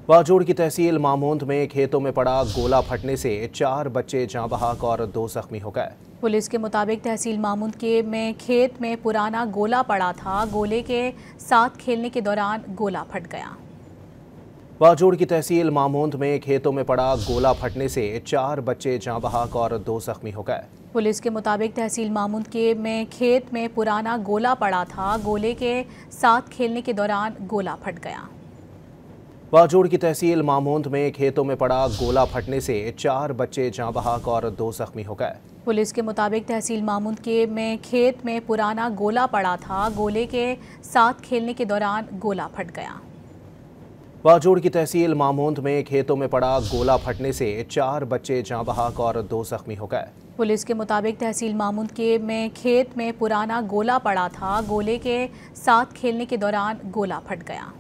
बाजोड़ की तहसील मामूंद में खेतों में पड़ा गोला फटने से 4 बच्चे जाँ बहक और 2 जख्मी हो गए। पुलिस के मुताबिक तहसील मामूंद के खेत में पुराना गोला पड़ा था। गोले के साथ खेलने के दौरान गोला फट गया। बाजोड़ की तहसील मामूंद में खेतों में पड़ा गोला फटने से 4 बच्चे जाँ बहक और 2 जख्मी हो गए। पुलिस के मुताबिक तहसील मामूंद के खेत में पुराना गोला पड़ा था। गोले के साथ खेलने के दौरान गोला फट गया। बाजोड़ की तहसील मामूंद में खेतों में पड़ा गोला फटने से 4 बच्चे जाँ बहक और 2 जख्मी हो गए। पुलिस के मुताबिक तहसील मामूंद के खेत में पुराना गोला पड़ा था। गोले के साथ खेलने के दौरान गोला फट गया। बाजोड़ की तहसील मामूंद में खेतों में पड़ा गोला फटने से 4 बच्चे जाँ बहक और 2 जख्मी हो गए। पुलिस के मुताबिक तहसील मामूंद के खेत में पुराना गोला पड़ा था। गोले के साथ खेलने के दौरान गोला फट गया।